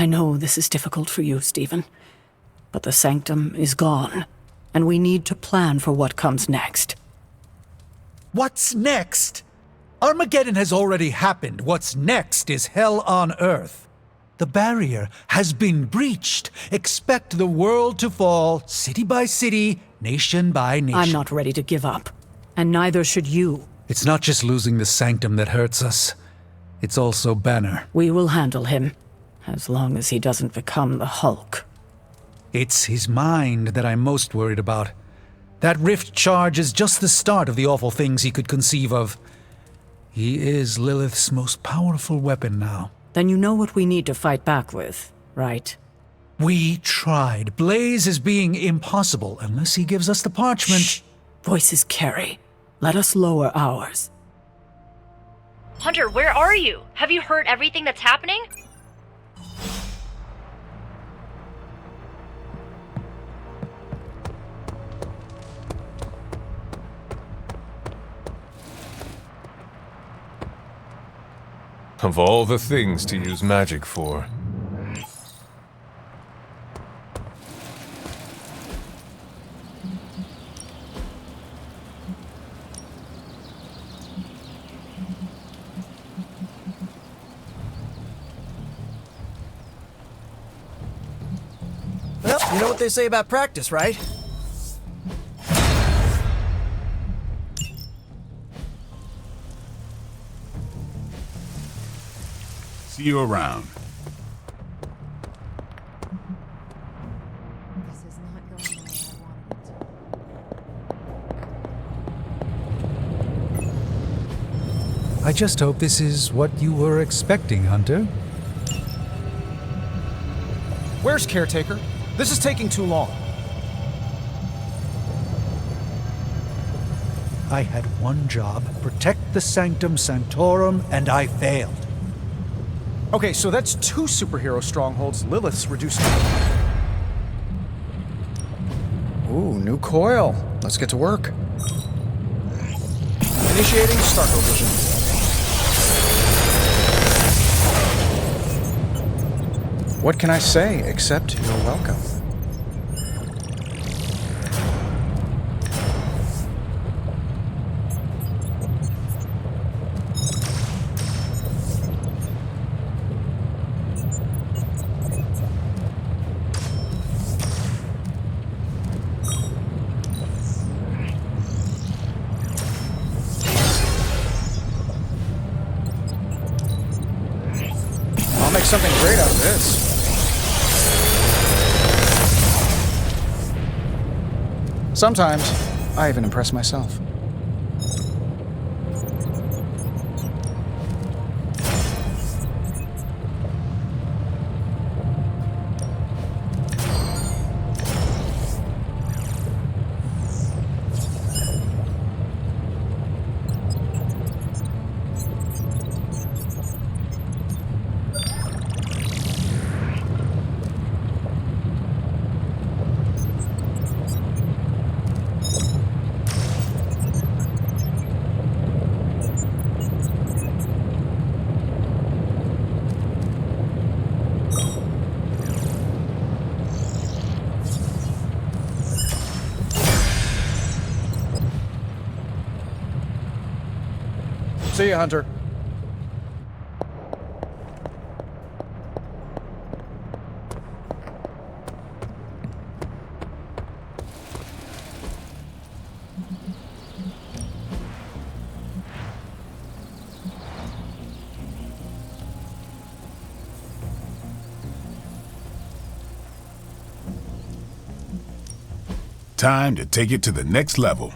I know this is difficult for you, Stephen, but the sanctum is gone, and we need to plan for what comes next. What's next? Armageddon has already happened. What's next is hell on earth. The barrier has been breached. Expect the world to fall, city by city, nation by nation. I'm not ready to give up, and neither should you. It's not just losing the sanctum that hurts us. It's also Banner. We will handle him, as long as he doesn't become the Hulk. It's his mind that I'm most worried about. That rift charge is just the start of the awful things he could conceive of. He is Lilith's most powerful weapon now. Then you know what we need to fight back with, right? We tried. Blaze is being impossible unless he gives us the parchment. Shh. Voices carry. Let us lower ours. Hunter, where are you? Have you heard everything that's happening? Of all the things to use magic for. Well, you know what they say about practice, right? See you around. This is not going the way I wanted it to. I just hope this is what you were expecting, Hunter. Where's Caretaker? This is taking too long. I had one job, protect the Sanctum Sanctorum, and I failed. Okay, so that's 2 superhero strongholds Lilith's reducing. Ooh, new coil. Let's get to work. Initiating Starco Vision. What can I say except you're welcome? I'll make something great out of this. Sometimes, I even impress myself. See ya, Hunter. Time to take it to the next level.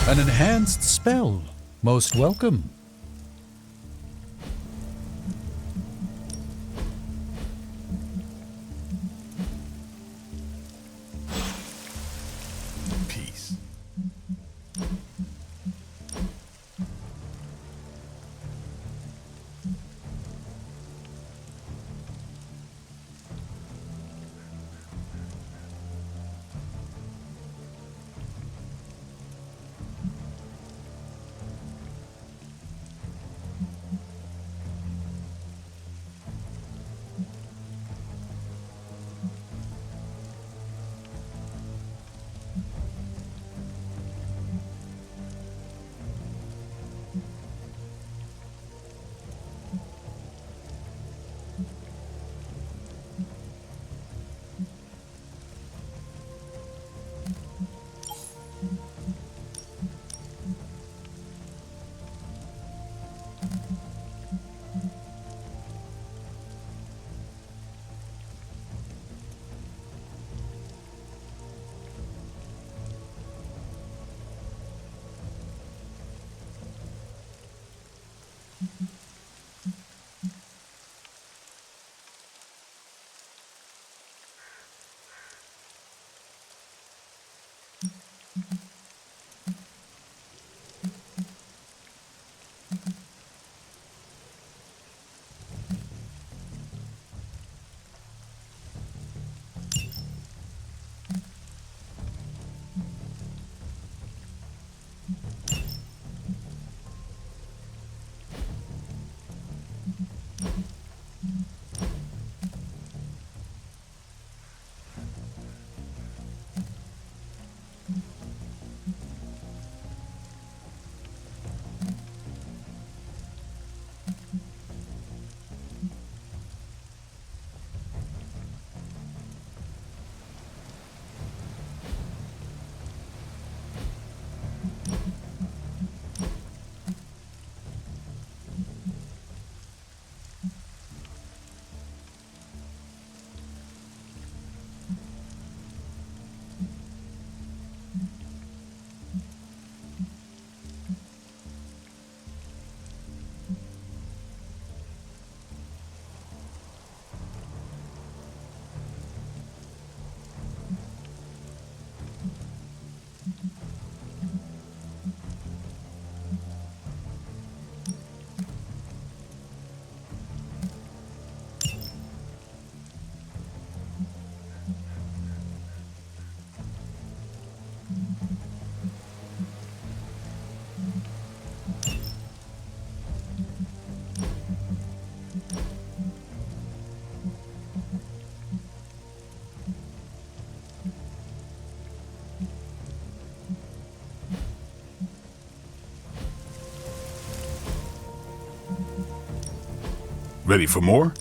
An enhanced spell. Most welcome. Peace. Ready for more?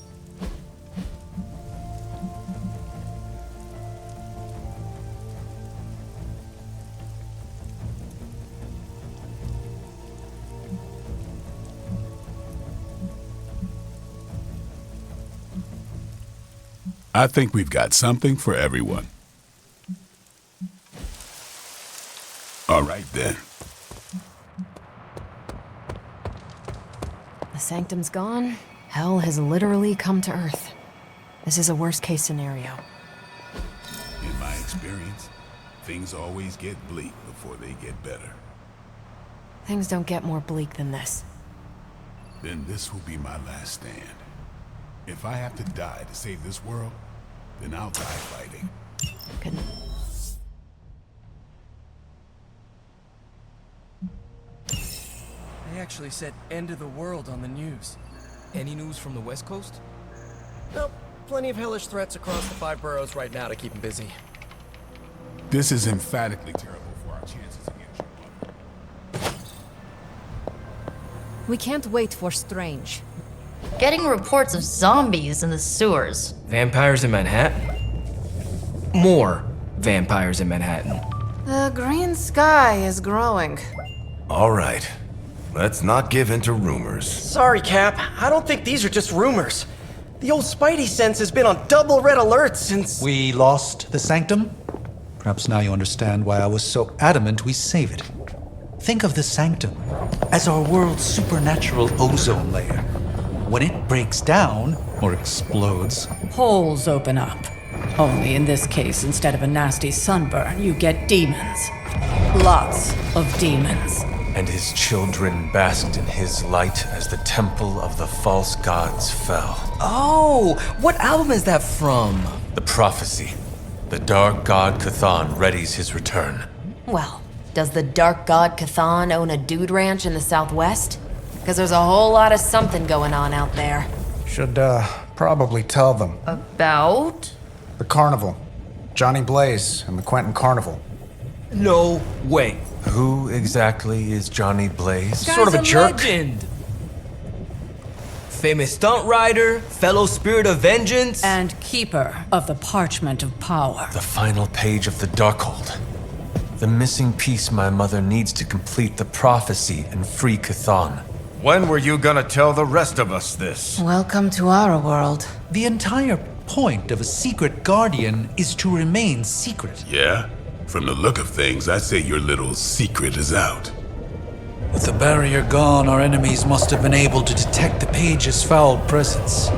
I think we've got something for everyone. All right, then. The Sanctum's gone. Hell has literally come to Earth. This is a worst-case scenario. In my experience, things always get bleak before they get better. Things don't get more bleak than this. Then this will be my last stand. If I have to die to save this world, then I'll die fighting. Good. They actually said end of the world on the news. Any news from the West Coast? Nope. Plenty of hellish threats across the 5 boroughs right now to keep them busy. This is emphatically terrible for our chances against your mother. We can't wait for Strange. Getting reports of zombies in the sewers. Vampires in Manhattan? More vampires in Manhattan. The green sky is growing. All right. Let's not give in to rumors. Sorry, Cap. I don't think these are just rumors. The old Spidey sense has been on double red alert since... We lost the Sanctum? Perhaps now you understand why I was so adamant we save it. Think of the Sanctum as our world's supernatural ozone layer. When it breaks down, or explodes, Holes open up. Only in this case, instead of a nasty sunburn, you get demons. Lots of demons. And his children basked in his light as the temple of the false gods fell. Oh, what album is that from? The prophecy. The dark god Cthon readies his return. Well, does the Dark God Cthon own a dude ranch in the Southwest? Because there's a whole lot of something going on out there. Should, probably tell them. About? The carnival. Johnny Blaze and the Quentin Carnival. No way. Who exactly is Johnny Blaze? Sort of a jerk. legend. Famous stunt rider, fellow spirit of vengeance. And keeper of the parchment of power. The final page of the Darkhold. The missing piece my mother needs to complete the prophecy and free Cthon. When were you gonna tell the rest of us this? Welcome to our world. the entire point of a secret guardian is to remain secret. Yeah? From the look of things, I'd say your little secret is out. With the barrier gone, our enemies must have been able to detect the page's foul presence.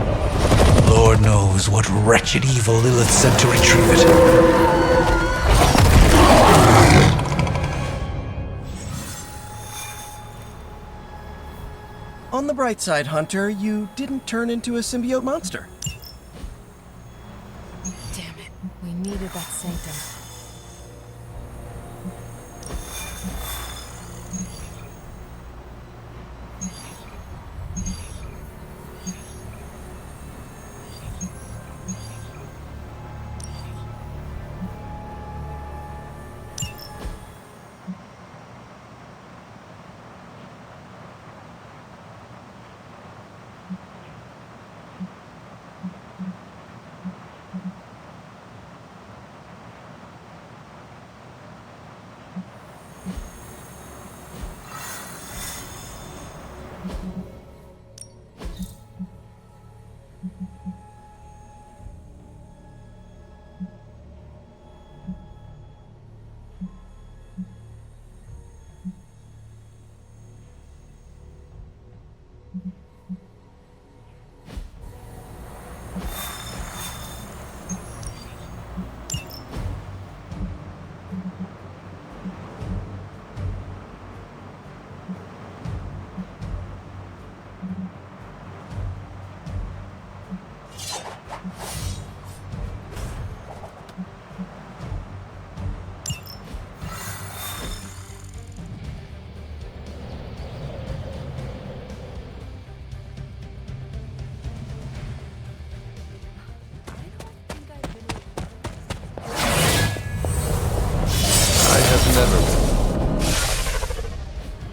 Lord knows what wretched evil Lilith sent to retrieve it. On the bright side, Hunter, you didn't turn into a symbiote monster. Damn it. We needed that sanctum.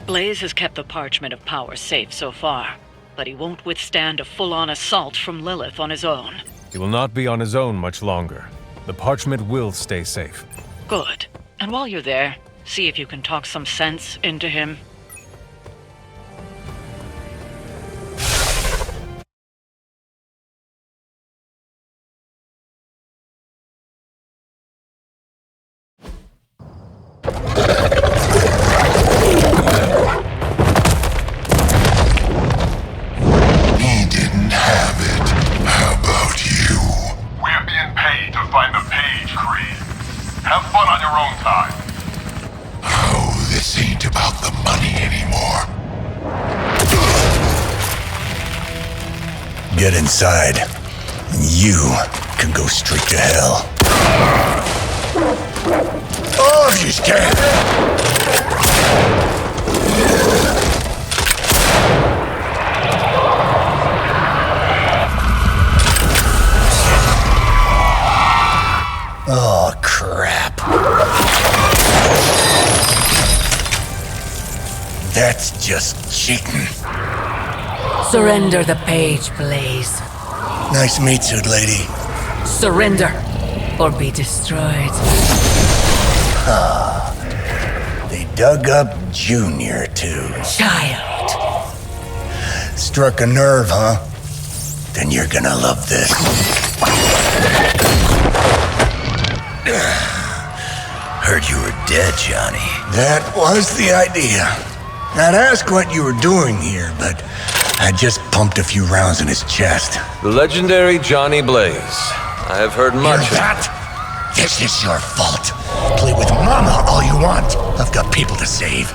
Blaze has kept the parchment of power safe so far. but he won't withstand a full-on assault from Lilith on his own. He will not be on his own much longer. The parchment will stay safe. Good. And while you're there, see if you can talk some sense into him. He didn't have it. How about you? We're being paid to find the page, Creed. Have fun on your own time. Oh, this ain't about the money anymore. Get inside, and you can go straight to hell. Oh, if you can! Oh, crap. That's just cheating. Surrender the page, Blaze. Nice meat suit, lady. Surrender, or be destroyed. They dug up Junior, too. Child. Struck a nerve, huh? Then you're gonna love this. Heard you were dead, Johnny. That was the idea. I'd ask what you were doing here, but I just pumped a few rounds in his chest. The legendary Johnny Blaze. I have heard much. Hear that? This is your fault. Play with Mama all you want. I've got people to save.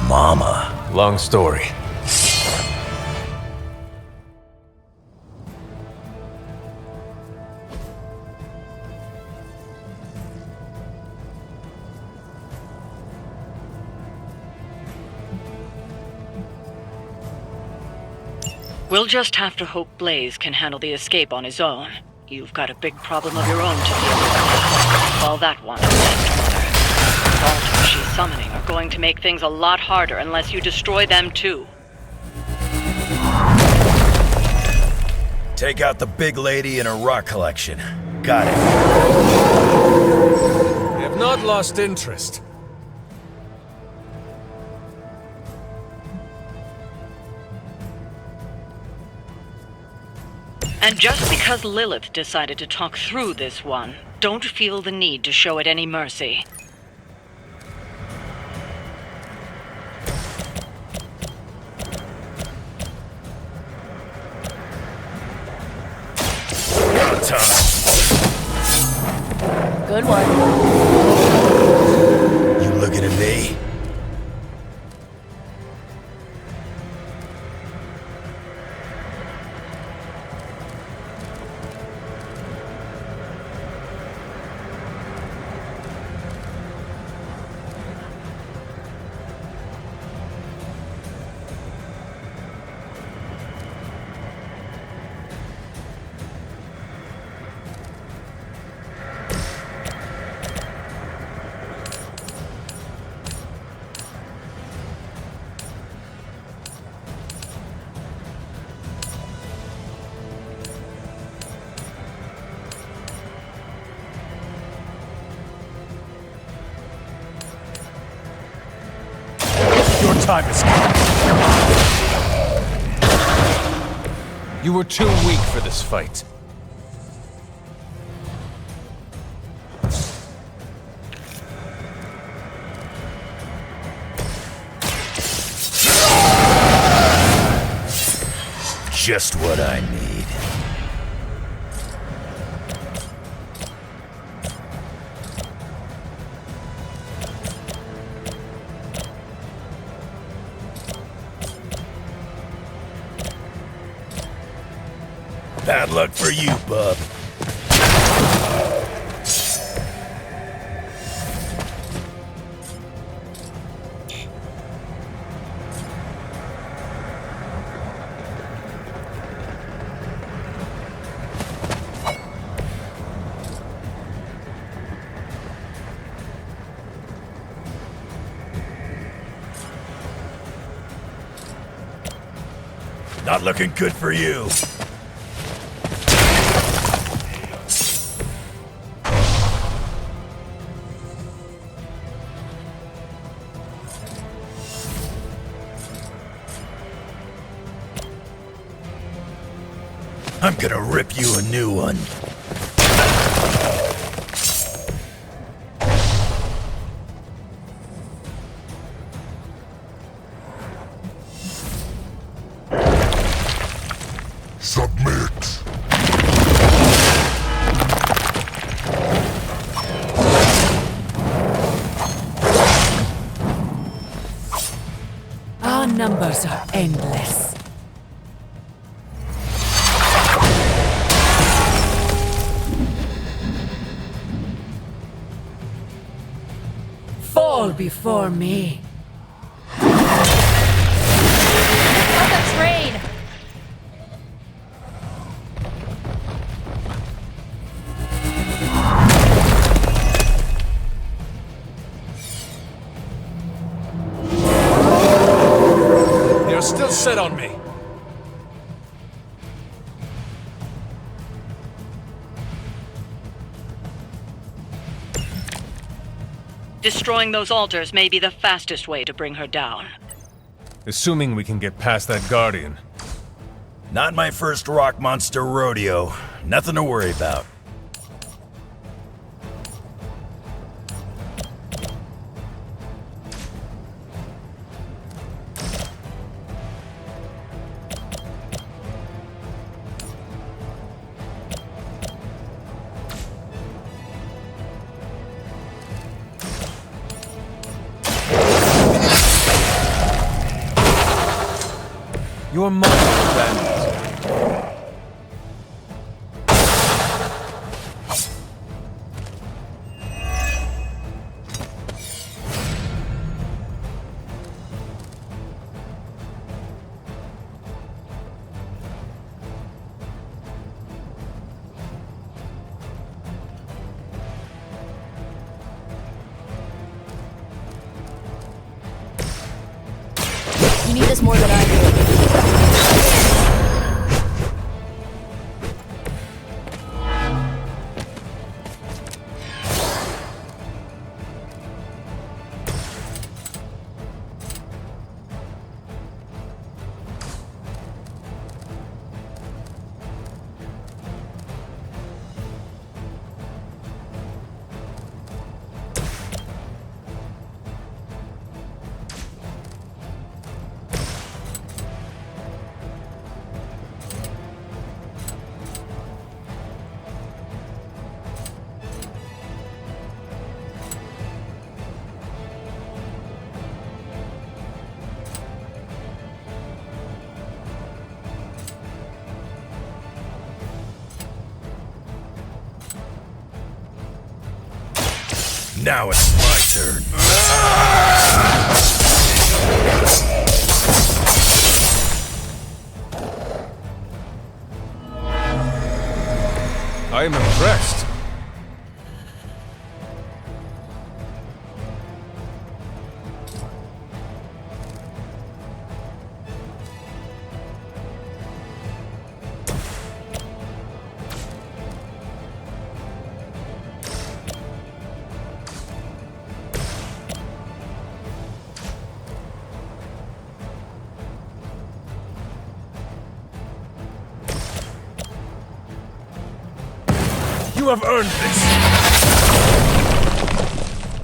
Mama. Long story. We'll just have to hope Blaze can handle the escape on his own. You've got a big problem of your own to deal with. Call that one a stepmother. The altars she's summoning are going to make things a lot harder unless you destroy them too. Take out the big lady and her rock collection. Got it. They have not lost interest. And just because Lilith decided to talk through this one, don't feel the need to show it any mercy. Good one. You looking at me? Your time is come. You were too weak for this fight. Just what I need. Bad luck for you, bub. Not looking good for you. I'm gonna rip you a new one. Submit. Our numbers are endless. Fall before me. Like a train! You're still set on me. Destroying those altars may be the fastest way to bring her down. Assuming we can get past that Guardian. Not my first rock monster rodeo. Nothing to worry about. Your mother abandoned. You need this more than I do. Now it's my turn. I am impressed. You have earned this.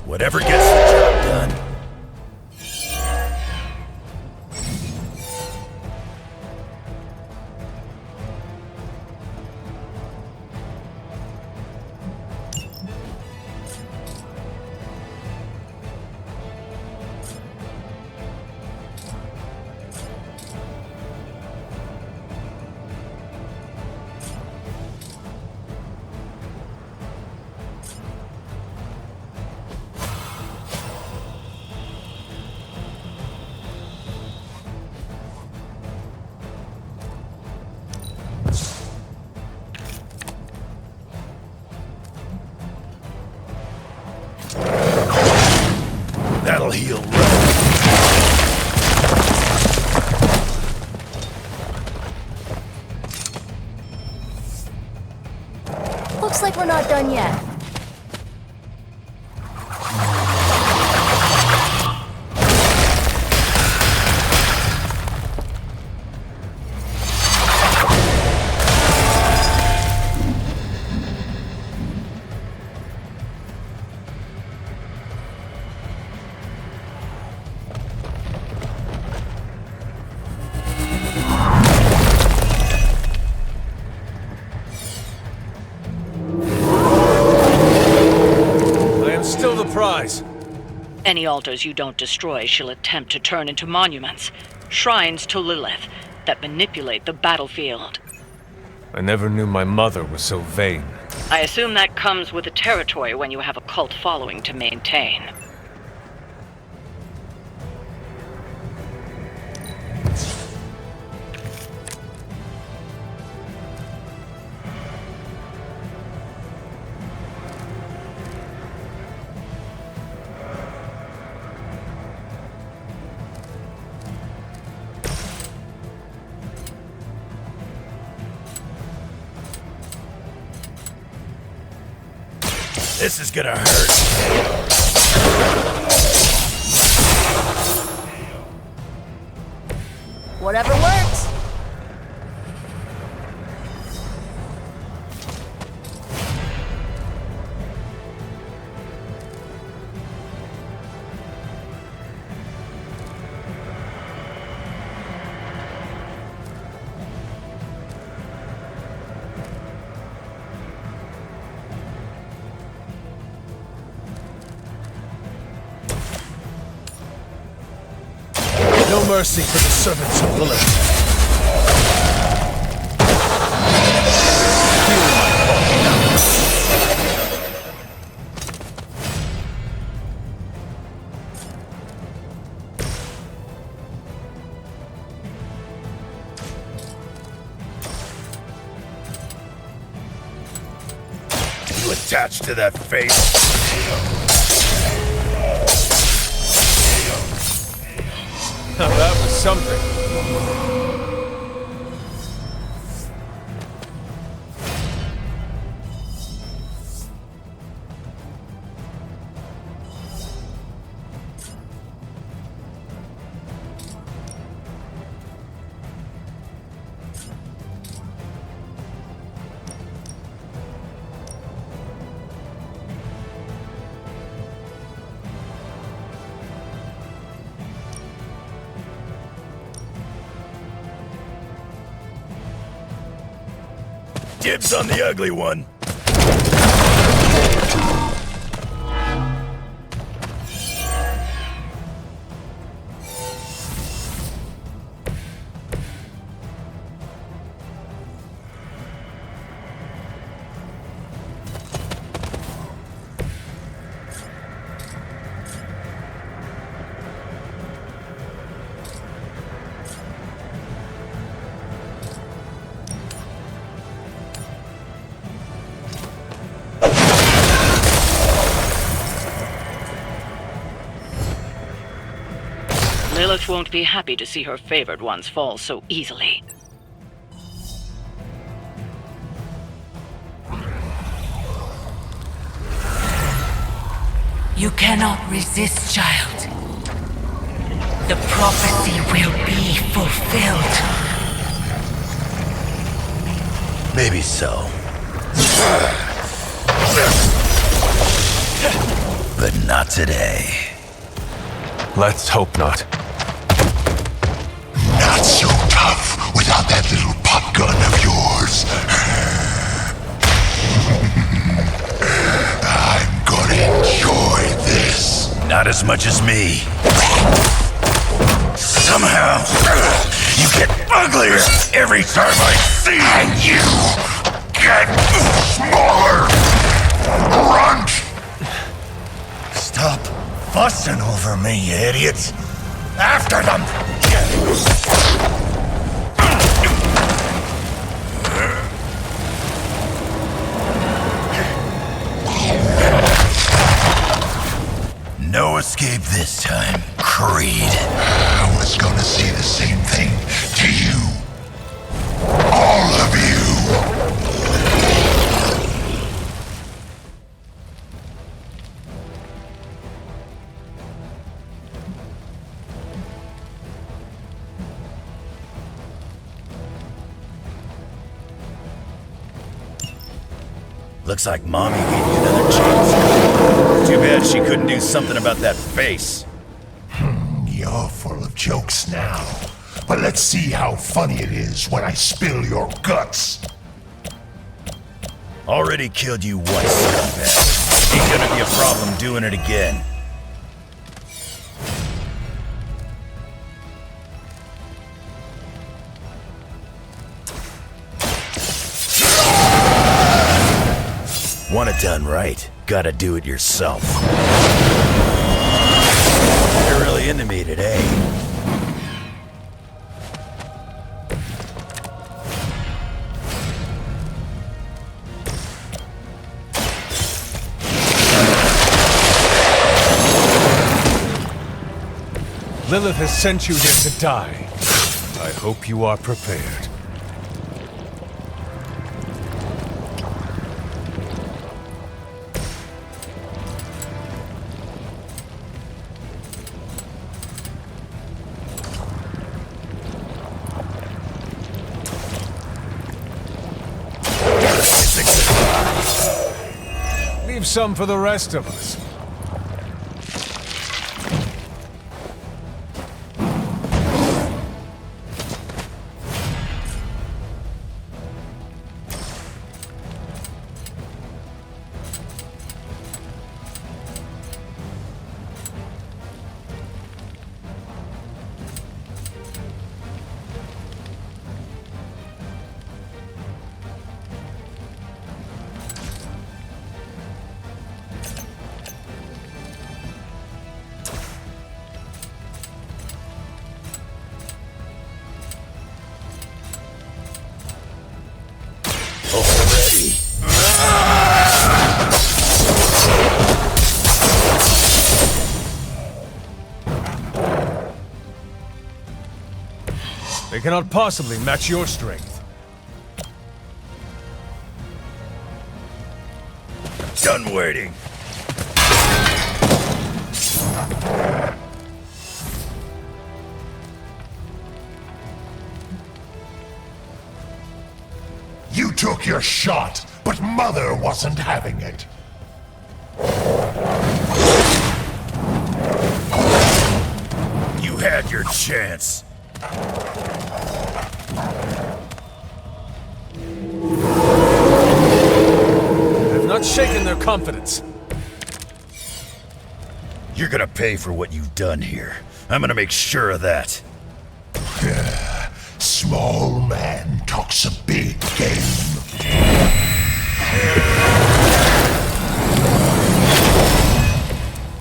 Whatever gets the job done. That'll heal right. Looks like we're not done yet. Prize. Any altars you don't destroy she'll attempt to turn into monuments, shrines to Lilith, that manipulate the battlefield. I never knew my mother was so vain. I assume that comes with the territory when you have a cult following to maintain. This is gonna hurt. Whatever works. No mercy for the servants of Lilith. You attached to that face? Now that was something. Dibs on the ugly one. Lilith won't be happy to see her favored ones fall so easily. You cannot resist, child. The prophecy will be fulfilled. Maybe so. But not today. Let's hope not. Not so tough without that little pop gun of yours. I'm gonna enjoy this. Not as much as me. Somehow, you get uglier every time I see you. And you get smaller. Runt! Stop fussing over me, you idiots. After them! No escape this time, Creed. I was gonna say the same thing to you. All of you. Looks like Mommy gave you another chance. Too bad she couldn't do something about that face. You're full of jokes now. But let's see how funny it is when I spill your guts. Already killed you once, scumbag. Ain't gonna be a problem doing it again. Want it done right, gotta do it yourself. You're really into me today. Lilith has sent you here to die. I hope you are prepared. Leave some for the rest of us. They cannot possibly match your strength. Done waiting. You took your shot, but Mother wasn't having it. You had your chance. They've not shaken their confidence. You're gonna pay for what you've done here. I'm gonna make sure of that. Small man talks a big game.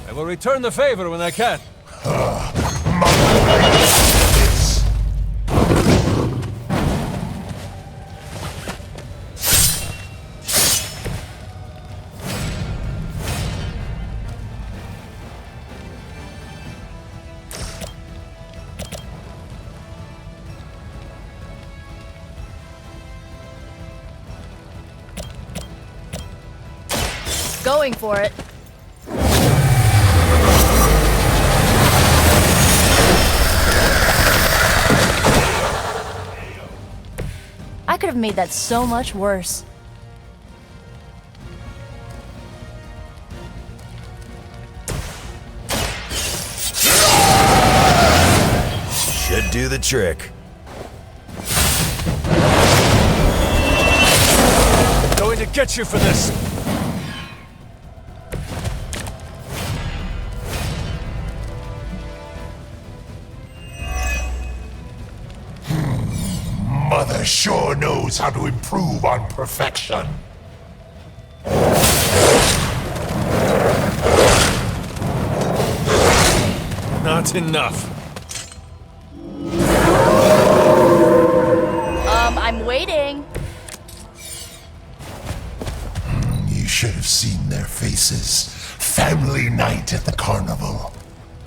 I will return the favor when I can. Going for it. I could have made that so much worse. Should do the trick. I'm going to get you for this. Mother sure knows how to improve on perfection. Not enough. I'm waiting. You should have seen their faces. Family night at the carnival.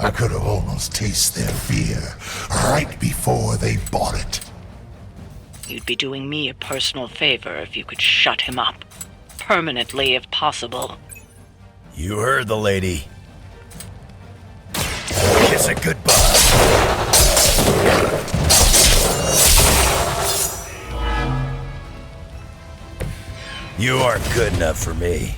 I could have almost tasted their fear right before they bought it. You'd be doing me a personal favor if you could shut him up. Permanently, if possible. You heard the lady. Kiss it goodbye. You aren't good enough for me.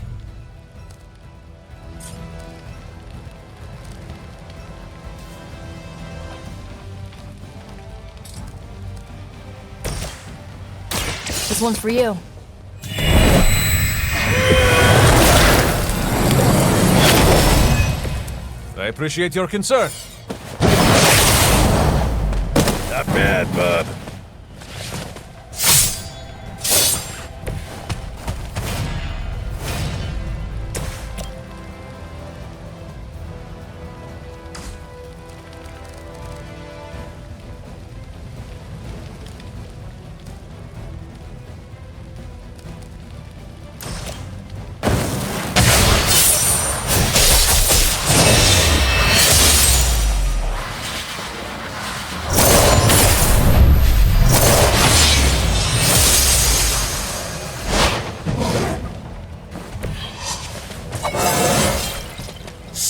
This one's for you. I appreciate your concern. Not bad, bub.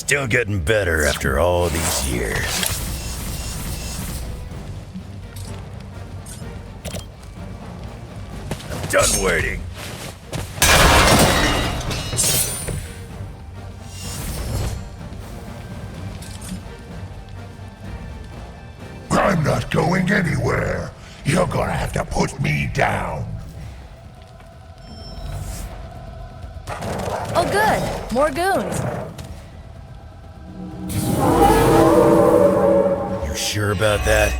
Still getting better after all these years. I'm done waiting. I'm not going anywhere. You're gonna have to put me down. Oh, good. More goons. You sure about that?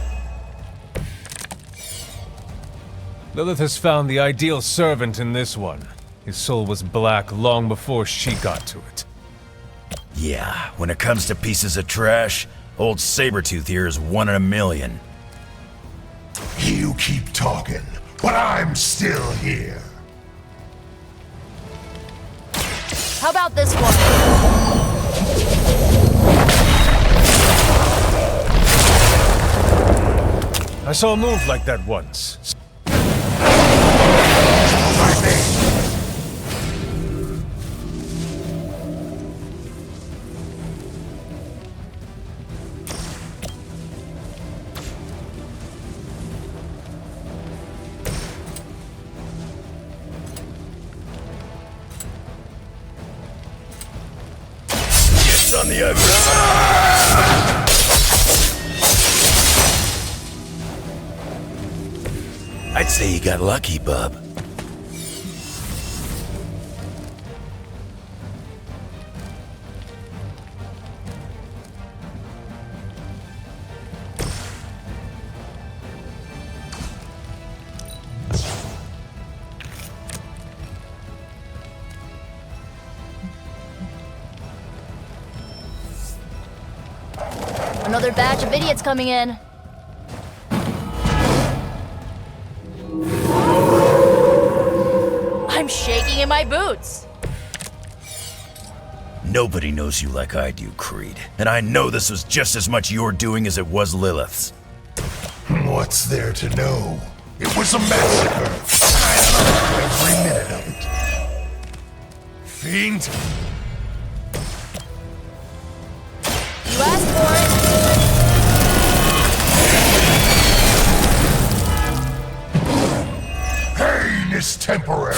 Lilith has found the ideal servant in this one. His soul was black long before she got to it. Yeah, when it comes to pieces of trash, old Sabretooth here is 1 in a million. You keep talking, but I'm still here. How about this one? I saw a move like that once. It's on the other side. I'd say you got lucky, bub. Another batch of idiots coming in. I'm shaking in my boots. Nobody knows you like I do, Creed. And I know this was just as much your doing as it was Lilith's. What's there to know? It was a massacre. I loved every minute of it. Fiend? You asked for it. Pain is temporary.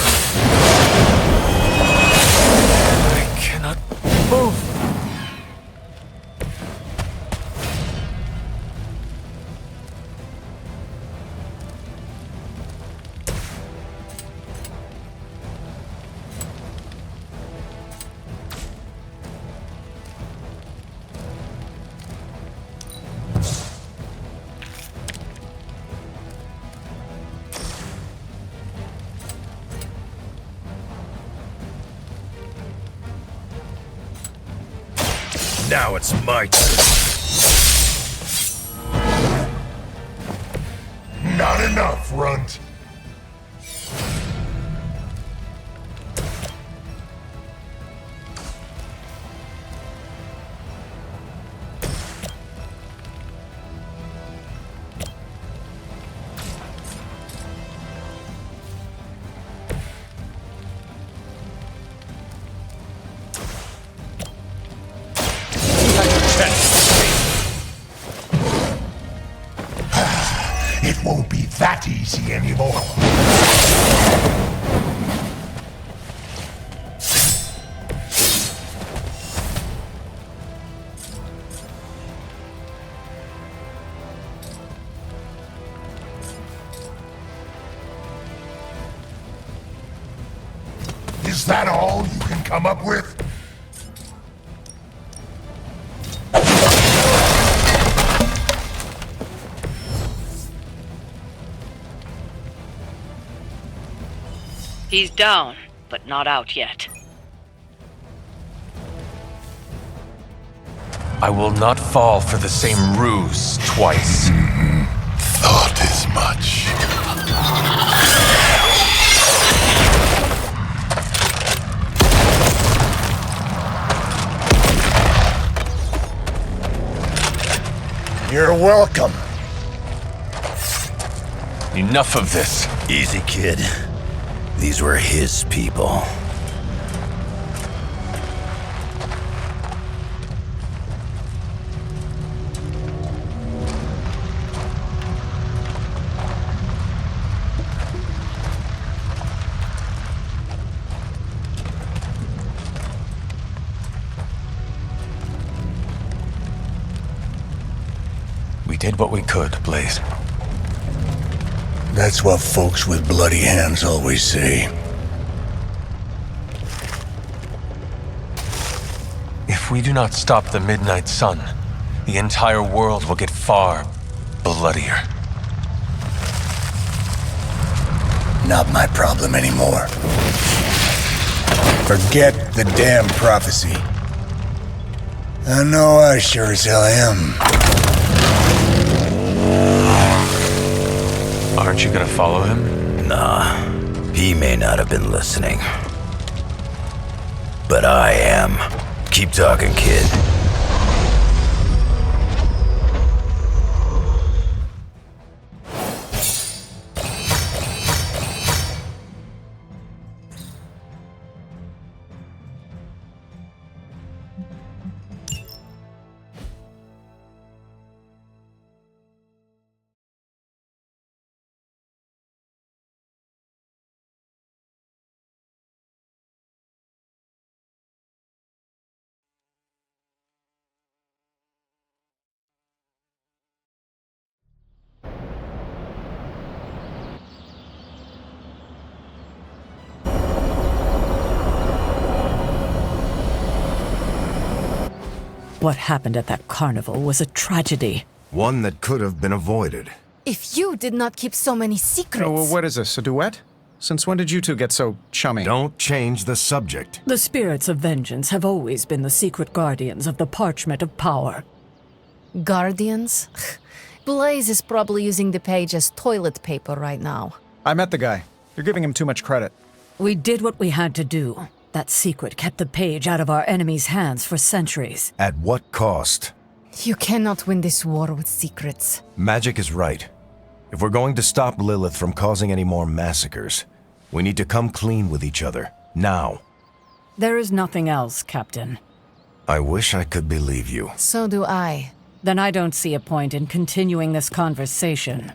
I cannot move. Now it's my turn. Not enough, Runt. It won't be that easy anymore. Is that all you can come up with? He's down, but not out yet. I will not fall for the same ruse twice. Thought as much. You're welcome. Enough of this. Easy, kid. These were his people. We did what we could, Blaze. That's what folks with bloody hands always say. If we do not stop the Midnight Sun, the entire world will get far bloodier. Not my problem anymore. Forget the damn prophecy. I know I sure as hell am. Aren't you gonna follow him? Nah, he may not have been listening. But I am. Keep talking, kid. What happened at that carnival was a tragedy. One that could have been avoided. If you did not keep so many secrets... Oh, what is this, a duet? Since when did you two get so chummy? Don't change the subject. The spirits of vengeance have always been the secret guardians of the parchment of power. Guardians? Blaze is probably using the page as toilet paper right now. I met the guy. You're giving him too much credit. We did what we had to do. That secret kept the page out of our enemies' hands for centuries. At what cost? You cannot win this war with secrets. Magic is right. If we're going to stop Lilith from causing any more massacres, we need to come clean with each other. Now. There is nothing else, Captain. I wish I could believe you. So do I. Then I don't see a point in continuing this conversation.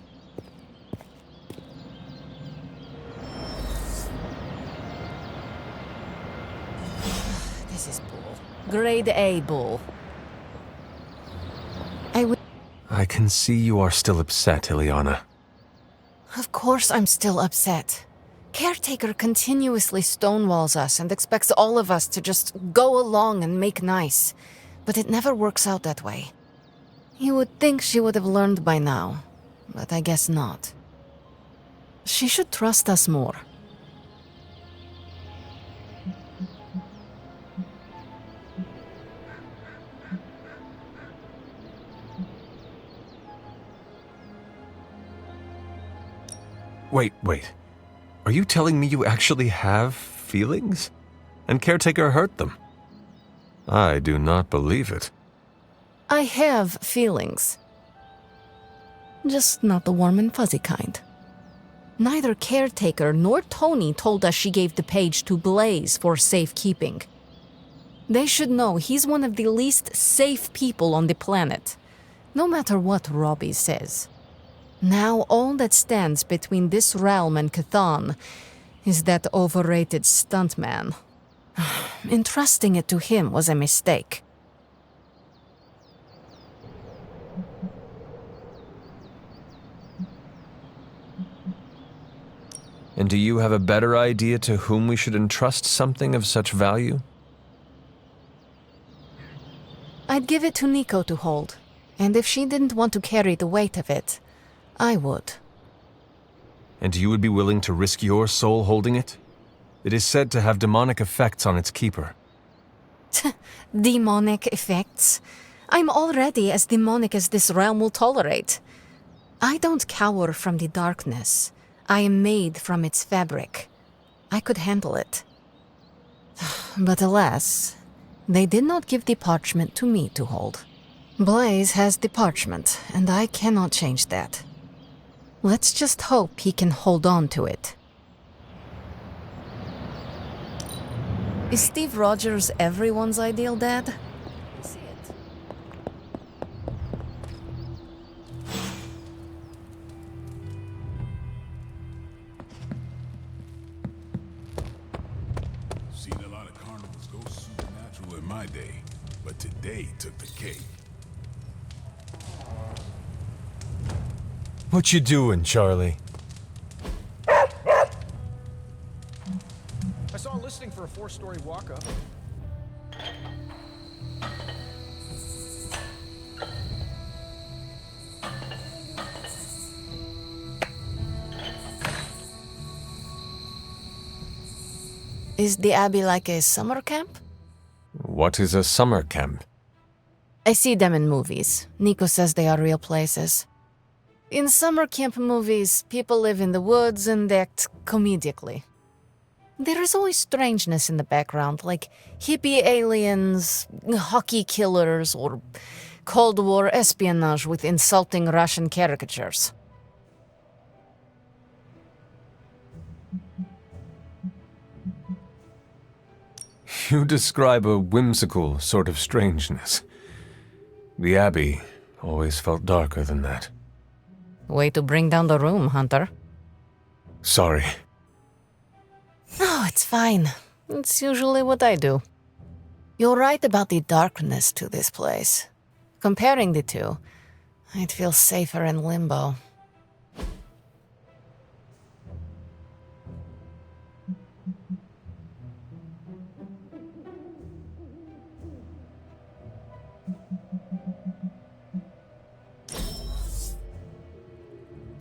This is bull. Grade A bull. I can see you are still upset, Ileana. Of course I'm still upset. Caretaker continuously stonewalls us and expects all of us to just go along and make nice. But it never works out that way. You would think she would have learned by now, but I guess not. She should trust us more. Wait. Are you telling me you actually have feelings? And Caretaker hurt them? I do not believe it. I have feelings. Just not the warm and fuzzy kind. Neither Caretaker nor Tony told us she gave the page to Blaze for safekeeping. They should know he's one of the least safe people on the planet, no matter what Robbie says. Now all that stands between this realm and Chthon is that overrated stuntman. Entrusting it to him was a mistake. And do you have a better idea to whom we should entrust something of such value? I'd give it to Nico to hold. And if she didn't want to carry the weight of it, I would. And you would be willing to risk your soul holding it? It is said to have demonic effects on its keeper. Demonic effects? I'm already as demonic as this realm will tolerate. I don't cower from the darkness. I am made from its fabric. I could handle it. But alas, they did not give the parchment to me to hold. Blaze has the parchment, and I cannot change that. Let's just hope he can hold on to it. Is Steve Rogers everyone's ideal dad? See it. Seen a lot of carnivals go supernatural in my day, but today took the cake. What you doing, Charlie? I saw a listing for a 4-story walk-up. Is the Abbey like a summer camp? What is a summer camp? I see them in movies. Nico says they are real places. In summer camp movies, people live in the woods and act comedically. There is always strangeness in the background, like hippie aliens, hockey killers, or Cold War espionage with insulting Russian caricatures. You describe a whimsical sort of strangeness. The Abbey always felt darker than that. Way to bring down the room, Hunter. Sorry. No, it's fine. It's usually what I do. You're right about the darkness to this place. Comparing the two, I'd feel safer in limbo.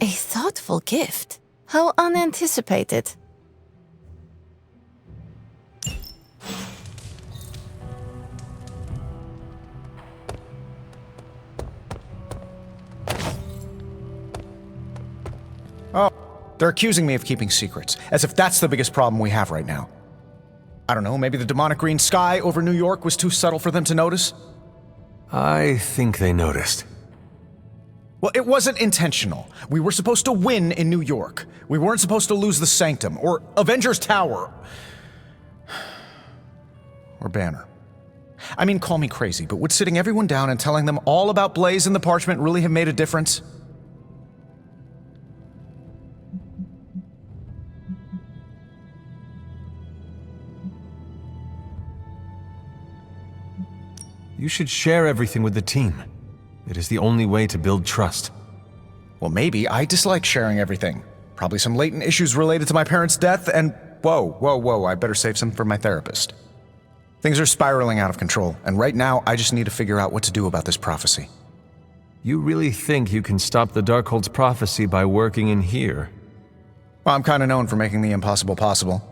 A thoughtful gift. How unanticipated. Oh, they're accusing me of keeping secrets, as if that's the biggest problem we have right now. I don't know, maybe the demonic green sky over New York was too subtle for them to notice? I think they noticed. Well, it wasn't intentional. We were supposed to win in New York. We weren't supposed to lose the Sanctum, or Avengers Tower. Or Banner. I mean, call me crazy, but would sitting everyone down and telling them all about Blaze and the parchment really have made a difference? You should share everything with the team. It is the only way to build trust. Well, maybe I dislike sharing everything. Probably some latent issues related to my parents' death, and whoa, I better save some for my therapist. Things are spiraling out of control, and right now I just need to figure out what to do about this prophecy. You really think you can stop the Darkhold's prophecy by working in here? Well, I'm kinda known for making the impossible possible.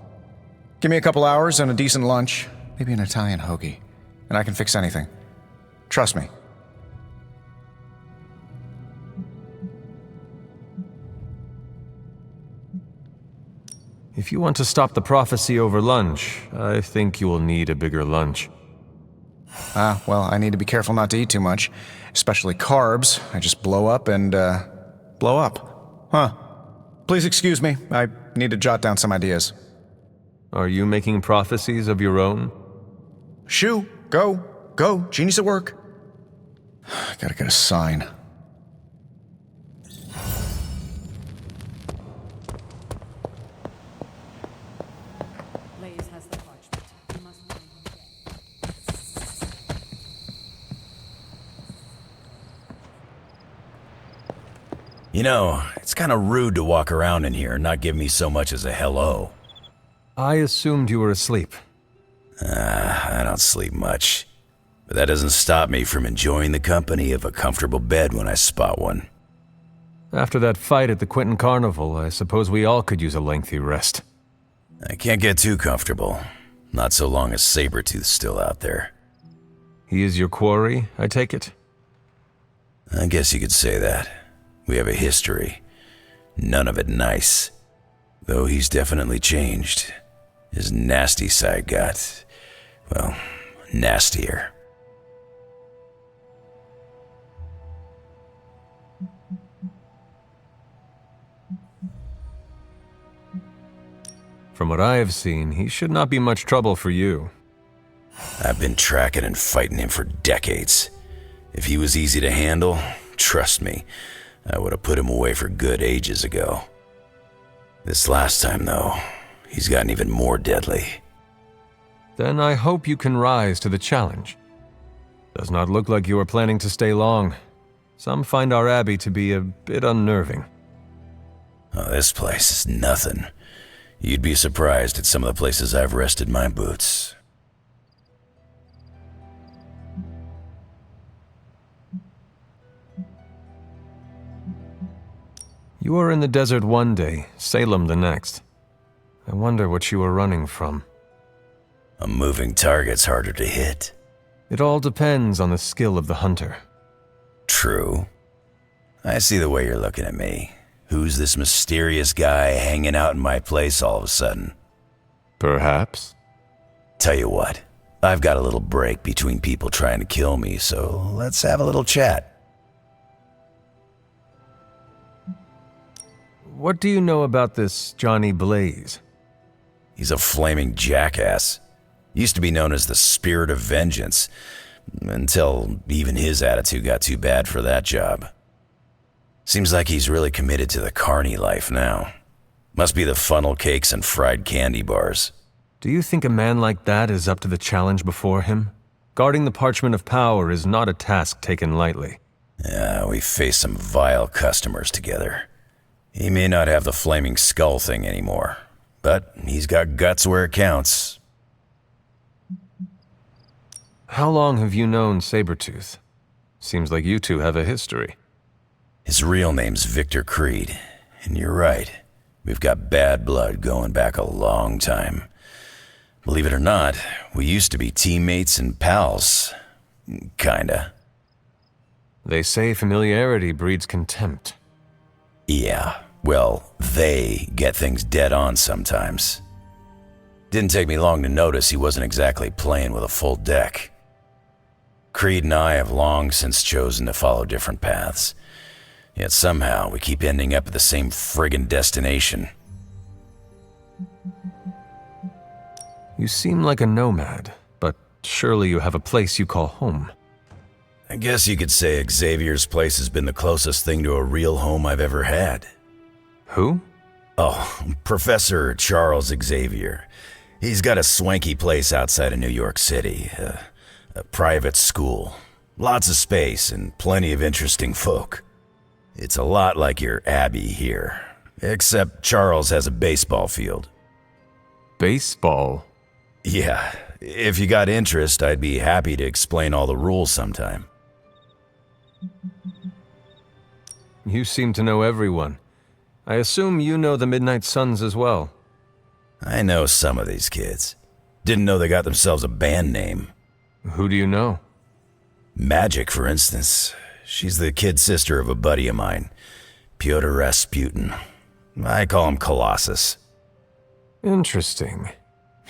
Give me a couple hours and a decent lunch, maybe an Italian hoagie, and I can fix anything. Trust me. If you want to stop the prophecy over lunch, I think you will need a bigger lunch. Well, I need to be careful not to eat too much, especially carbs. I just blow up and, blow up. Huh. Please excuse me, I need to jot down some ideas. Are you making prophecies of your own? Shoo, go, genius at work. Gotta get a sign. Blaze has the parchment. We must find him again. You know, It's kind of rude to walk around in here and not give me so much as a hello. I assumed you were asleep. I don't sleep much. But that doesn't stop me from enjoying the company of a comfortable bed when I spot one. After that fight at the Quentin Carnival, I suppose we all could use a lengthy rest. I can't get too comfortable. Not so long as Sabretooth's still out there. He is your quarry, I take it? I guess you could say that. We have a history. None of it nice. Though he's definitely changed. His nasty side got, well, nastier. From what I have seen, he should not be much trouble for you. I've been tracking and fighting him for decades. If he was easy to handle, trust me, I would have put him away for good ages ago. This last time, though, he's gotten even more deadly. Then I hope you can rise to the challenge. Does not look like you are planning to stay long. Some find our abbey to be a bit unnerving. Oh, this place is nothing. You'd be surprised at some of the places I've rested my boots. You are in the desert one day, Salem the next. I wonder what you are running from. A moving target's harder to hit. It all depends on the skill of the hunter. True. I see the way you're looking at me. Who's this mysterious guy hanging out in my place all of a sudden? Perhaps. Tell you what, I've got a little break between people trying to kill me, so let's have a little chat. What do you know about this Johnny Blaze? He's a flaming jackass. Used to be known as the Spirit of Vengeance, until even his attitude got too bad for that job. Seems like he's really committed to the carny life now. Must be the funnel cakes and fried candy bars. Do you think a man like that is up to the challenge before him? Guarding the parchment of power is not a task taken lightly. Yeah, we faced some vile customers together. He may not have the flaming skull thing anymore, but he's got guts where it counts. How long have you known Sabretooth? Seems like you two have a history. His real name's Victor Creed, and you're right. We've got bad blood going back a long time. Believe it or not, we used to be teammates and pals. Kinda. They say familiarity breeds contempt. Yeah, well, they get things dead on sometimes. Didn't take me long to notice he wasn't exactly playing with a full deck. Creed and I have long since chosen to follow different paths. Yet somehow we keep ending up at the same friggin' destination. You seem like a nomad, but surely you have a place you call home. I guess you could say Xavier's place has been the closest thing to a real home I've ever had. Who? Oh, Professor Charles Xavier. He's got a swanky place outside of New York City, a private school. Lots of space and plenty of interesting folk. It's a lot like your Abbey here, except Charles has a baseball field. Baseball? Yeah, if you got interest, I'd be happy to explain all the rules sometime. You seem to know everyone. I assume you know the Midnight Suns as well. I know some of these kids. Didn't know they got themselves a band name. Who do you know? Magic, for instance. She's the kid sister of a buddy of mine, Pyotr Rasputin. I call him Colossus. Interesting.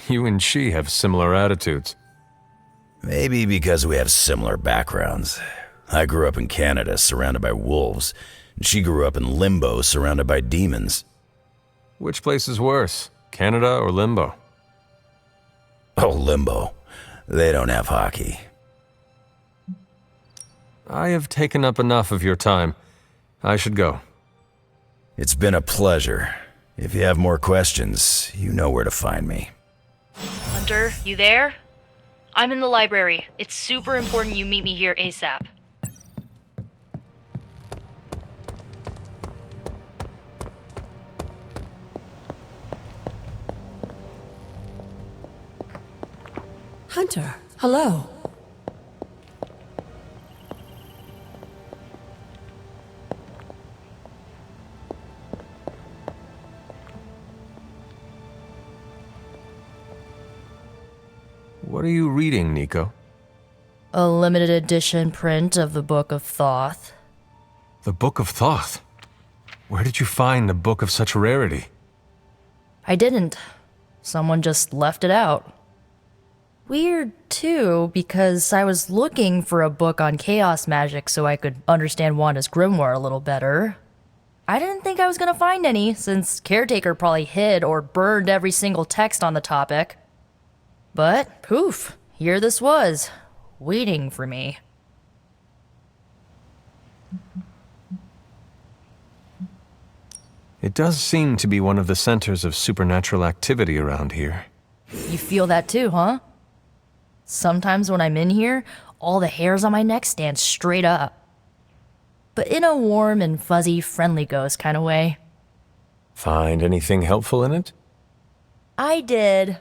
You and she have similar attitudes. Maybe because we have similar backgrounds. I grew up in Canada, surrounded by wolves, and she grew up in Limbo, surrounded by demons. Which place is worse, Canada or Limbo? Oh, Limbo. They don't have hockey. I have taken up enough of your time. I should go. It's been a pleasure. If you have more questions, you know where to find me. Hunter, you there? I'm in the library. It's super important you meet me here ASAP. Hunter, hello. What are you reading, Nico? A limited edition print of the Book of Thoth. The Book of Thoth? Where did you find a book of such rarity? I didn't. Someone just left it out. Weird, too, because I was looking for a book on chaos magic so I could understand Wanda's grimoire a little better. I didn't think I was gonna find any, since Caretaker probably hid or burned every single text on the topic. But, poof, here this was, waiting for me. It does seem to be one of the centers of supernatural activity around here. You feel that too, huh? Sometimes when I'm in here, all the hairs on my neck stand straight up. But in a warm and fuzzy, friendly ghost kind of way. Find anything helpful in it? I did.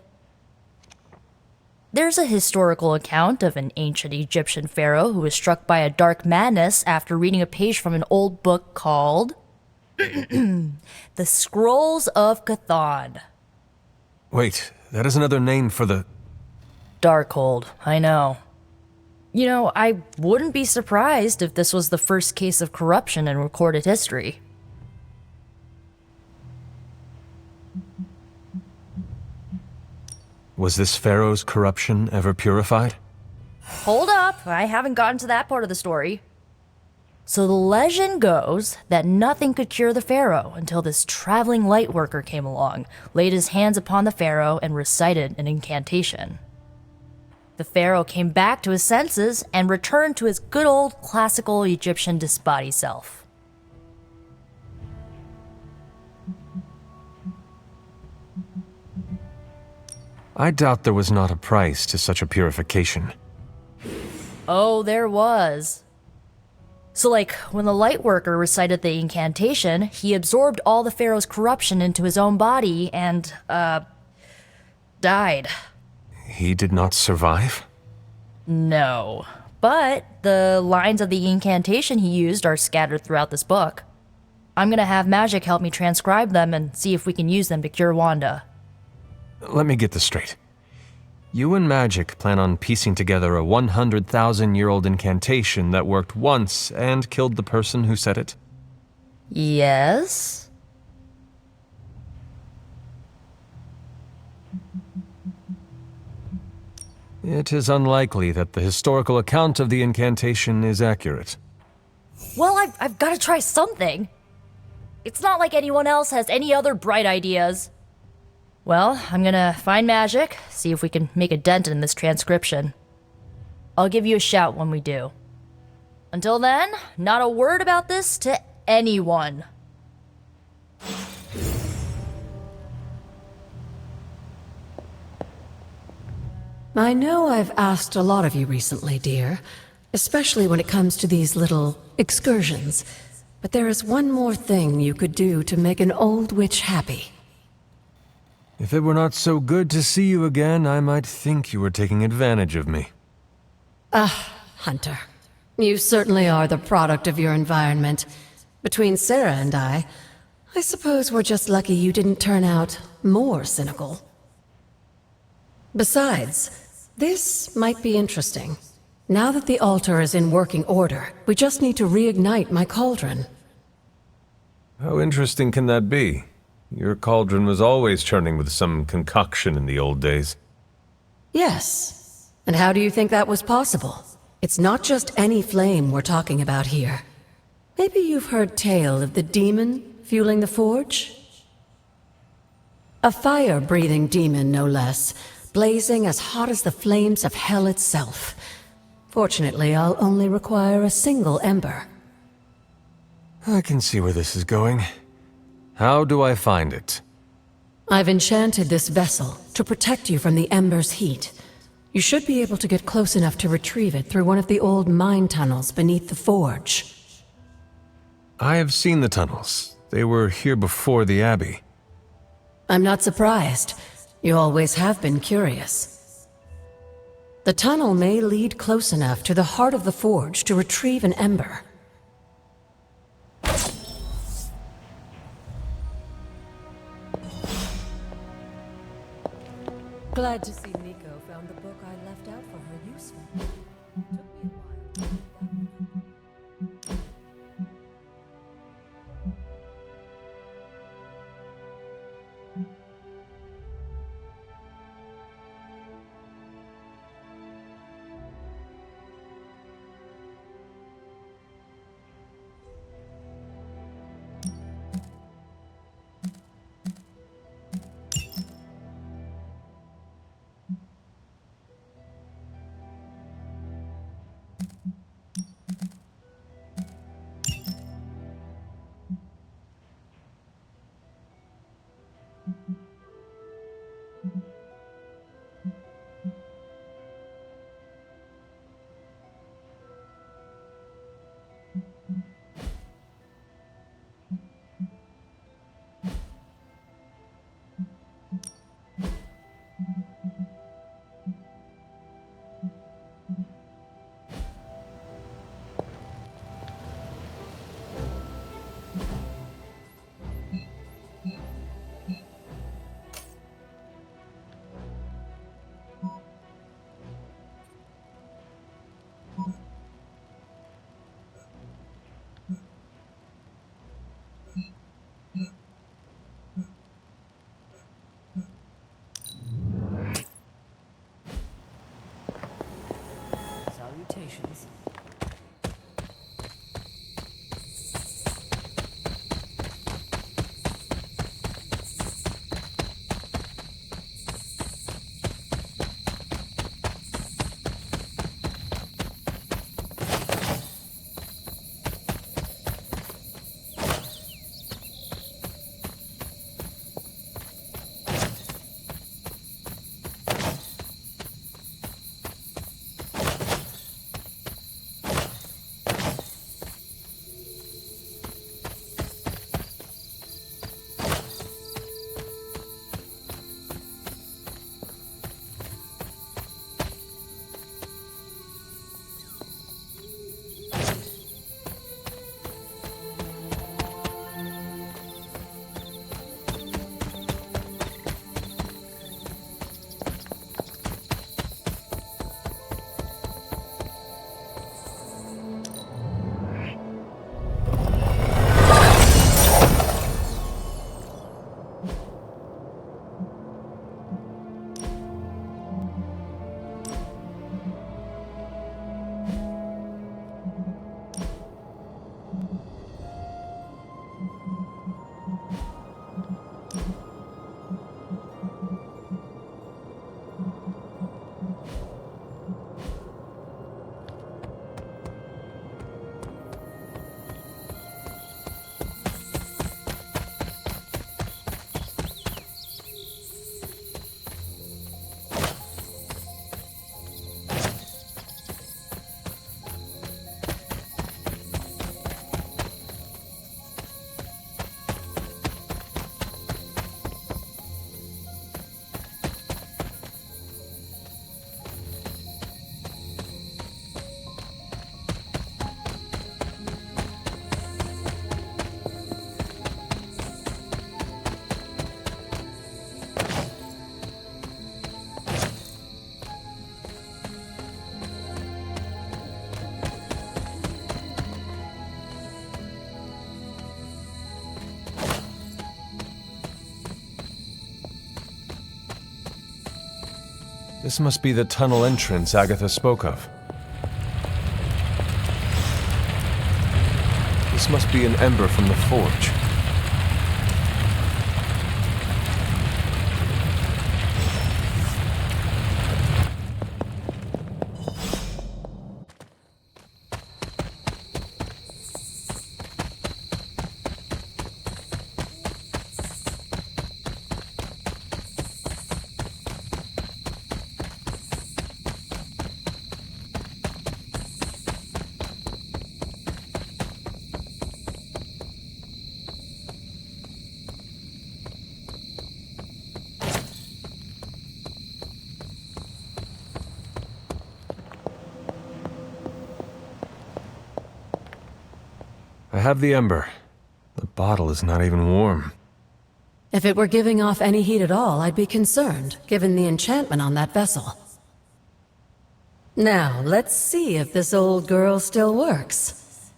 There's a historical account of an ancient Egyptian pharaoh who was struck by a dark madness after reading a page from an old book called The Scrolls of Chthon. Wait, that is another name for the... Darkhold, I know. You know, I wouldn't be surprised if this was the first case of corruption in recorded history. Was this pharaoh's corruption ever purified? Hold up, I haven't gotten to that part of the story. So the legend goes that nothing could cure the pharaoh until this traveling light worker came along, laid his hands upon the pharaoh, and recited an incantation. The pharaoh came back to his senses and returned to his good old classical Egyptian disbody self. I doubt there was not a price to such a purification. Oh, there was. So like, when the light worker recited the incantation, he absorbed all the pharaoh's corruption into his own body and, died. He did not survive? No. But the lines of the incantation he used are scattered throughout this book. I'm gonna have magic help me transcribe them and see if we can use them to cure Wanda. Let me get this straight. You and Magic plan on piecing together a 100,000-year-old incantation that worked once and killed the person who said it? Yes? It is unlikely that the historical account of the incantation is accurate. Well, I've gotta try something. It's not like anyone else has any other bright ideas. Well, I'm gonna find Magic, see if we can make a dent in this transcription. I'll give you a shout when we do. Until then, not a word about this to anyone. I know I've asked a lot of you recently, dear, especially when it comes to these little excursions. But there is one more thing you could do to make an old witch happy. If it were not so good to see you again, I might think you were taking advantage of me. Hunter. You certainly are the product of your environment. Between Sarah and I suppose we're just lucky you didn't turn out more cynical. Besides, this might be interesting. Now that the altar is in working order, we just need to reignite my cauldron. How interesting can that be? Your cauldron was always churning with some concoction in the old days. Yes. And how do you think that was possible? It's not just any flame we're talking about here. Maybe you've heard tale of the demon fueling the forge? A fire-breathing demon, no less, blazing as hot as the flames of hell itself. Fortunately, I'll only require a single ember. I can see where this is going. How do I find it? I've enchanted this vessel to protect you from the ember's heat. You should be able to get close enough to retrieve it through one of the old mine tunnels beneath the forge. I have seen the tunnels. They were here before the Abbey. I'm not surprised. You always have been curious. The tunnel may lead close enough to the heart of the forge to retrieve an ember. Glad to see Nico found the book I left out for her useful. Took me a while to get that. Salutations. This must be the tunnel entrance Agatha spoke of. This must be an ember from the forge. have the ember. The bottle is not even warm. If it were giving off any heat at all, I'd be concerned, given the enchantment on that vessel. Now, let's see if this old girl still works.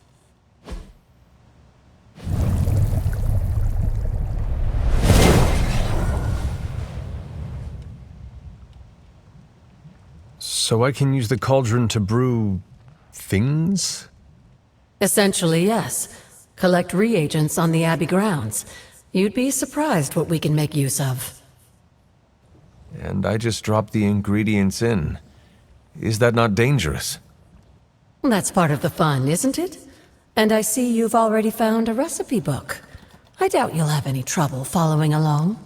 So I can use the cauldron to brew... things? Essentially, yes. Collect reagents on the Abbey grounds. You'd be surprised what we can make use of. And I just drop the ingredients in. Is that not dangerous? That's part of the fun, isn't it? And I see you've already found a recipe book. I doubt you'll have any trouble following along.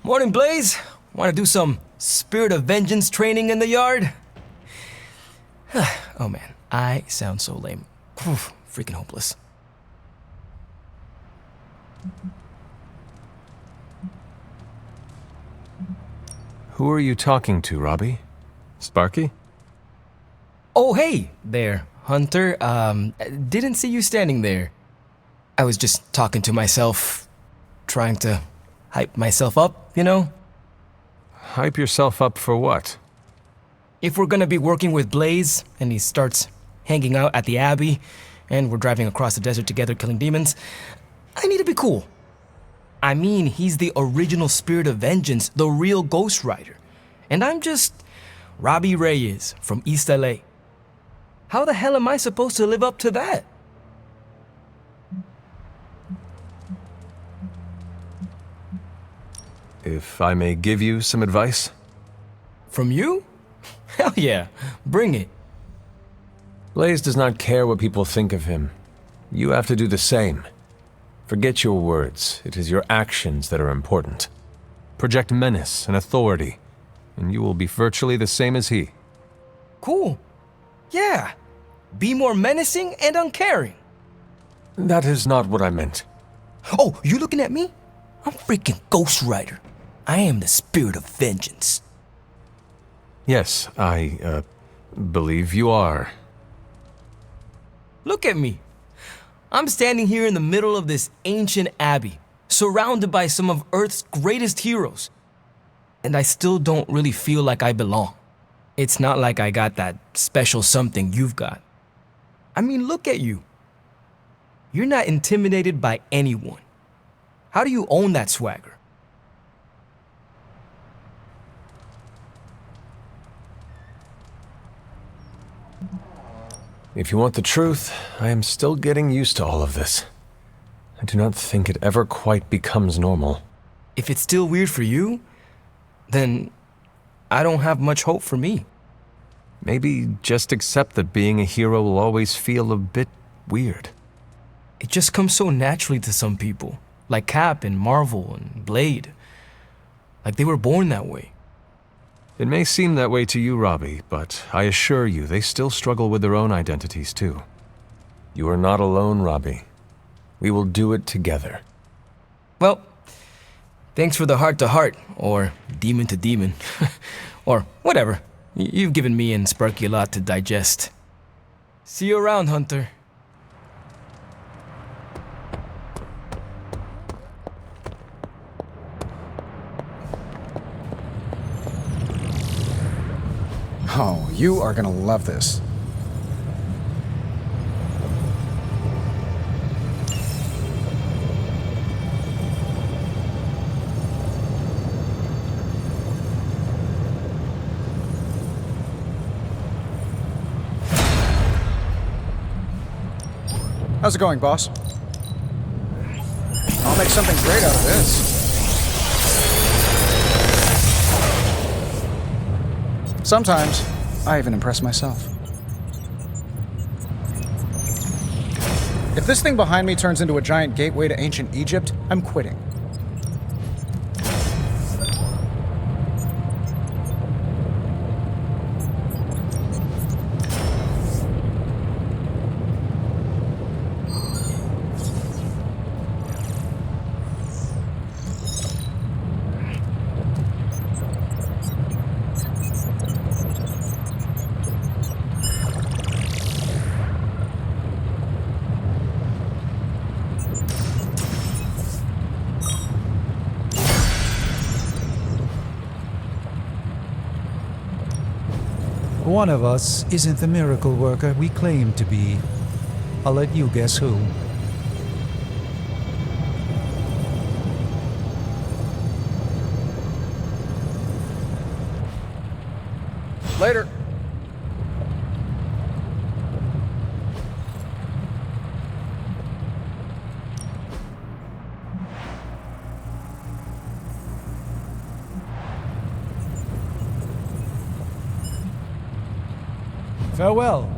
Morning, Blaze. Want to do some Spirit of Vengeance training in the yard? Oh man, I sound so lame. Freaking hopeless. Who are you talking to, Robbie? Sparky? Oh, hey there, Hunter. Didn't see you standing there. I was just talking to myself, trying to hype myself up, you know? Hype yourself up for what? If we're gonna be working with Blaze, and he starts hanging out at the Abbey, and we're driving across the desert together killing demons, I need to be cool. I mean, he's the original Spirit of Vengeance, the real Ghost Rider. And I'm just Robbie Reyes from East LA. How the hell am I supposed to live up to that? If I may give you some advice? From you? Hell yeah, bring it. Blaze does not care what people think of him. You have to do the same. Forget your words. It is your actions that are important. Project menace and authority, and you will be virtually the same as he. Cool. Yeah. Be more menacing and uncaring. That is not what I meant. Oh, you looking at me? I'm freaking Ghost Rider. I am the Spirit of Vengeance. Yes, I, believe you are. Look at me. I'm standing here in the middle of this ancient abbey, surrounded by some of Earth's greatest heroes. And I still don't really feel like I belong. It's not like I got that special something you've got. I mean, look at you. You're not intimidated by anyone. How do you own that swagger? If you want the truth, I am still getting used to all of this. I do not think it ever quite becomes normal. If it's still weird for you, then I don't have much hope for me. Maybe just accept that being a hero will always feel a bit weird. It just comes so naturally to some people, like Cap and Marvel and Blade. Like they were born that way. It may seem that way to you, Robbie, but I assure you they still struggle with their own identities too. You are not alone, Robbie. We will do it together. Well, thanks for the heart-to-heart, or demon-to-demon, or whatever. You've given me and Sparky a lot to digest. See you around, Hunter. Oh, you are gonna love this. How's it going, boss? I'll make something great out of this. Sometimes, I even impress myself. If this thing behind me turns into a giant gateway to ancient Egypt, I'm quitting. One of us isn't the miracle worker we claim to be. I'll let you guess who. Later. Farewell.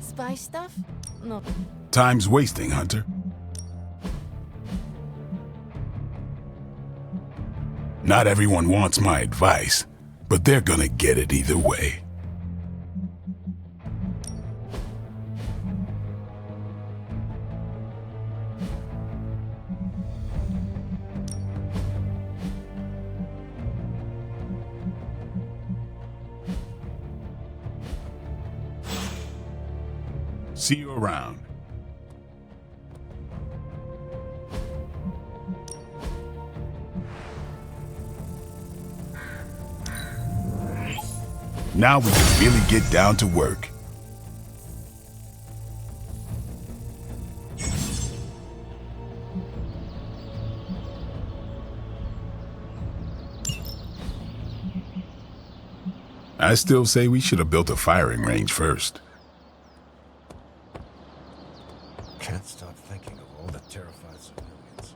Spy stuff? No. Time's wasting, Hunter. Not everyone wants my advice, but they're gonna get it either way. See you around. Now we can really get down to work. I still say we should have built a firing range first. Can't stop thinking of all the terrified civilians.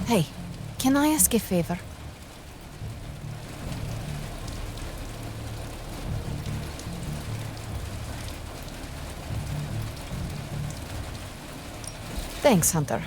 Hey, can I ask a favor? Thanks, Hunter.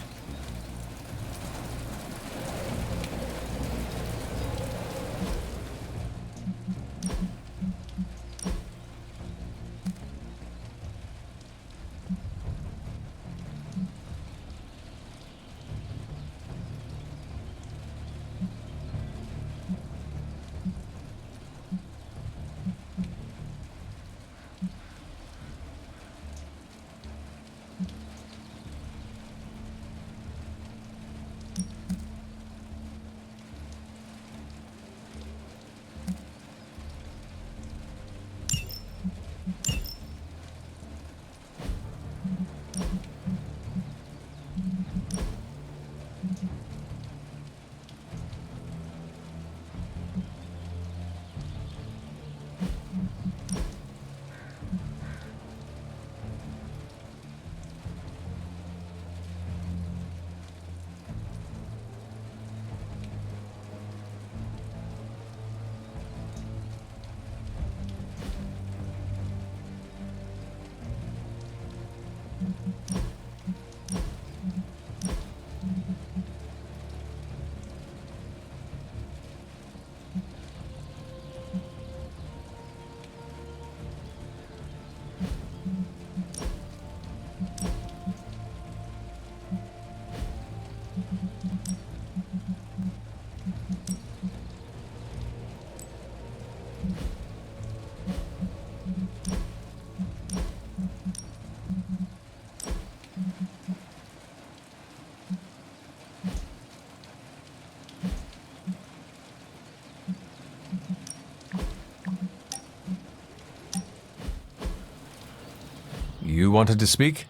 You wanted to speak?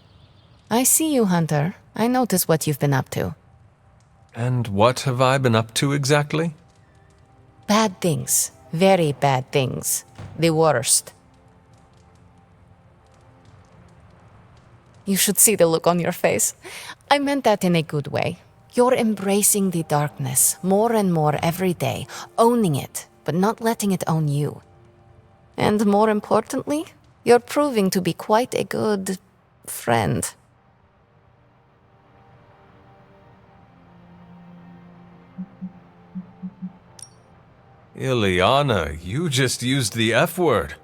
I see you, Hunter. I notice what you've been up to. And what have I been up to exactly? Bad things. Very bad things. The worst. You should see the look on your face. I meant that in a good way. You're embracing the darkness more and more every day, owning it, but not letting it own you. And more importantly, you're proving to be quite a good friend. Ileana, you just used the F word.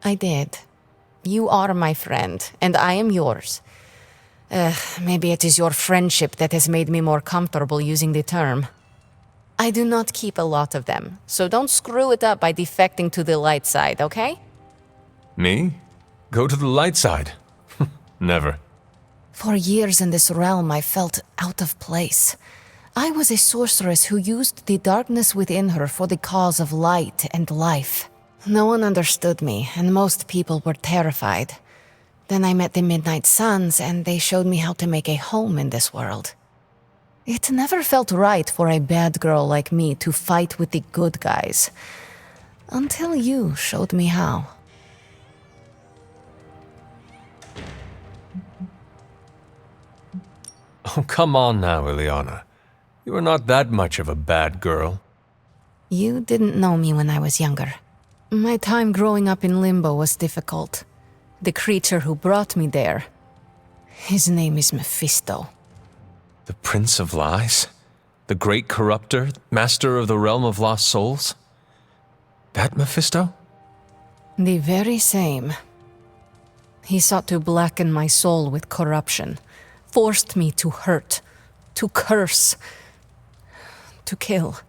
I did. You are my friend, and I am yours. Maybe it is your friendship that has made me more comfortable using the term. I do not keep a lot of them, so don't screw it up by defecting to the light side, okay? Me? Go to the light side? Never. For years in this realm, I felt out of place. I was a sorceress who used the darkness within her for the cause of light and life. No one understood me, and most people were terrified. Then I met the Midnight Suns, and they showed me how to make a home in this world. It never felt right for a bad girl like me to fight with the good guys. Until you showed me how. Oh, come on now, Ileana. You are not that much of a bad girl. You didn't know me when I was younger. My time growing up in Limbo was difficult. The creature who brought me there, his name is Mephisto. The Prince of Lies? The great corrupter, master of the realm of lost souls? That Mephisto? The very same. He sought to blacken my soul with corruption, forced me to hurt, to curse, to kill.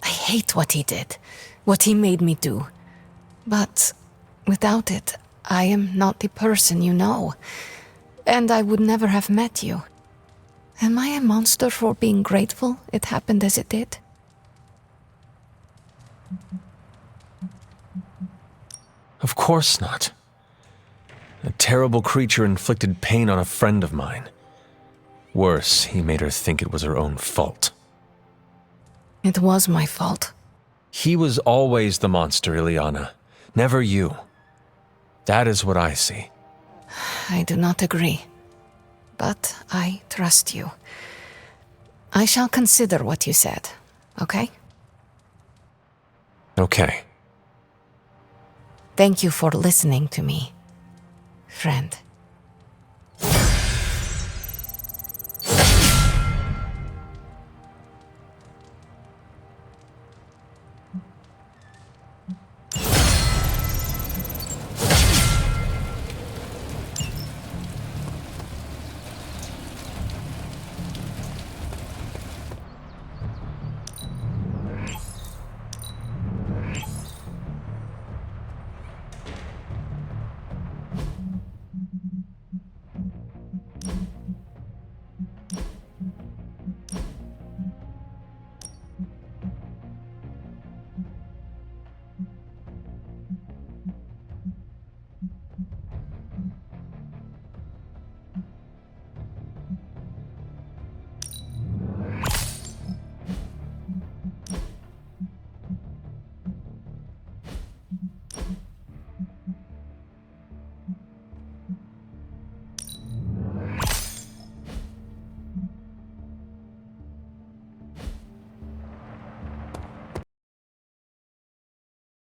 I hate what he did, what he made me do. But without it, I am not the person you know, and I would never have met you. Am I a monster for being grateful it happened as it did? Of course not. A terrible creature inflicted pain on a friend of mine. Worse, he made her think it was her own fault. It was my fault. He was always the monster, Ileana. Never you. That is what I see. I do not agree. But I trust you. I shall consider what you said, okay? Okay. Thank you for listening to me, friend.